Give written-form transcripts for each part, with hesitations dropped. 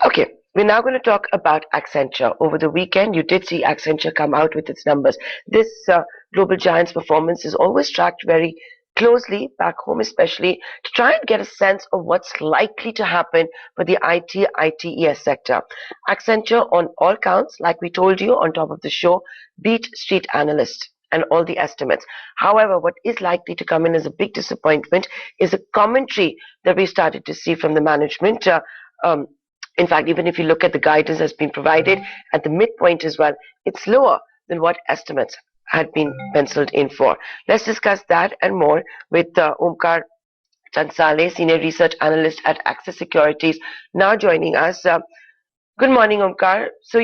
Okay, we're now going to talk about Accenture. Over the weekend, you did see Accenture come out with its numbers. This global giant's performance is always tracked very closely back home, especially to try and get a sense of what's likely to happen for the ITES sector. Accenture, on all counts, like we told you on top of the show, beat street analysts and all the estimates. However, what is likely to come in as a big disappointment is a commentary that we started to see from the management. Um, in fact, even if you look at the guidance that's been provided at the midpoint as well, it's lower than what estimates had been penciled in for. Let's discuss that and more with Omkar Tanksale, Senior Research Analyst at Access Securities, now joining us. Good morning, Omkar. So,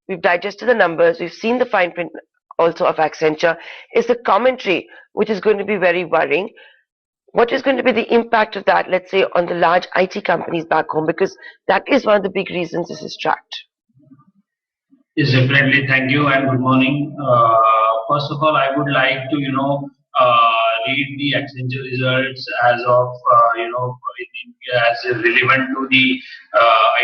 we've digested the numbers, we've seen the fine print also of Accenture. Is the commentary, which is going to be very worrying. What is going to be the impact of that, let's say, on the large IT companies back home? Because that is one of the big reasons this is tracked. Yes, definitely. Thank you and good morning. First of all, I would like to, read the Accenture results as of, in India as relevant to the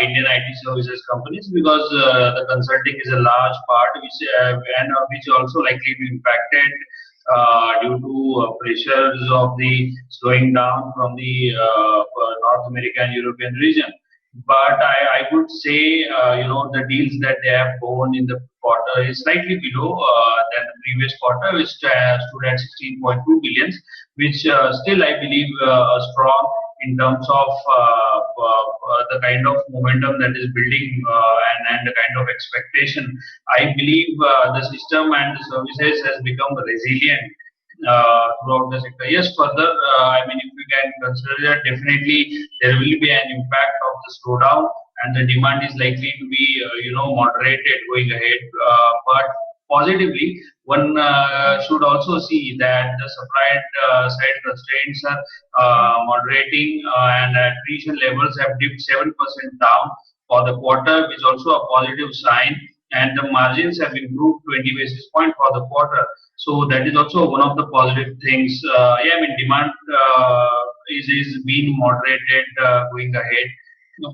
Indian IT services companies because the consulting is a large part which also likely to be impacted due to pressures of the slowing down from the North American European region. But I would say, the deals that they have won in the quarter is slightly below than the previous quarter, which stood at 16.2 billions, which still I believe strong in terms of the kind of momentum that is building and the kind of expectation. I believe the system and the services has become resilient throughout the sector. Yes, further, I mean, if we can consider that, definitely there will be an impact of the slowdown, and the demand is likely to be, moderated going ahead. But positively, one should also see that the supply side constraints are moderating, and attrition levels have dipped 7% down for the quarter, which is also a positive sign. And the margins have improved 20 basis point for the quarter. So that is also one of the positive things. Yeah, I mean, demand is being moderated going ahead,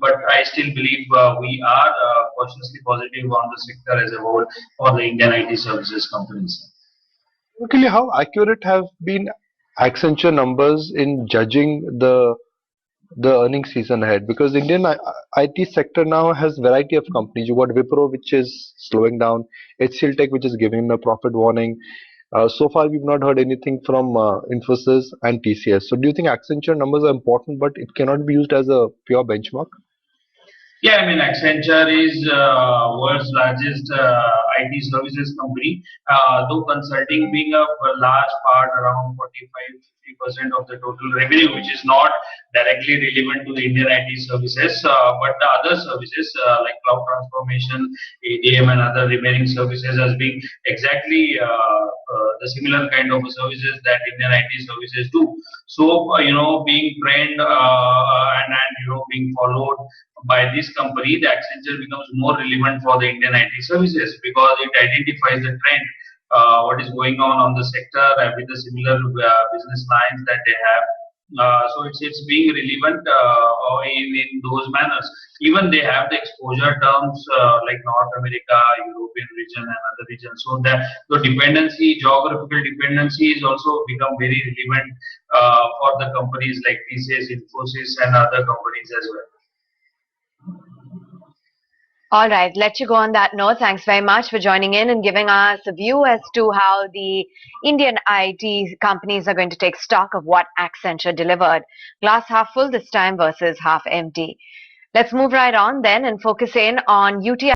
but I still believe we are cautiously positive on the sector as a whole for the Indian IT services companies. Luckily, how accurate have been Accenture numbers in judging the earnings season ahead? Because Indian IT sector now has variety of companies. You got Wipro, which is slowing down, HCL Tech, which is giving a profit warning. So far, we've not heard anything from Infosys and TCS. So, do you think Accenture numbers are important, but it cannot be used as a pure benchmark? Yeah, I mean, Accenture is world's largest IT services company, though consulting being a large part, around 45-50% of the total revenue, which is not directly relevant to the Indian IT services, but the other services like cloud transformation, ADM, and other remaining services as being exactly the similar kind of services that Indian IT services do. So, being trained and being followed by this company, the Accenture becomes more relevant for the Indian IT services because it identifies the trend, what is going on the sector with the similar business lines that they have. So it's being relevant in those manners. Even they have the exposure terms like North America, European region, and other regions. So that the dependency, geographical dependency, is also become very relevant for the companies like TCS, Infosys, and other companies as well. All right, let you go on that note. Thanks very much for joining in and giving us a view as to how the Indian IT companies are going to take stock of what Accenture delivered. Glass half full this time versus half empty. Let's move right on then and focus in on UTI.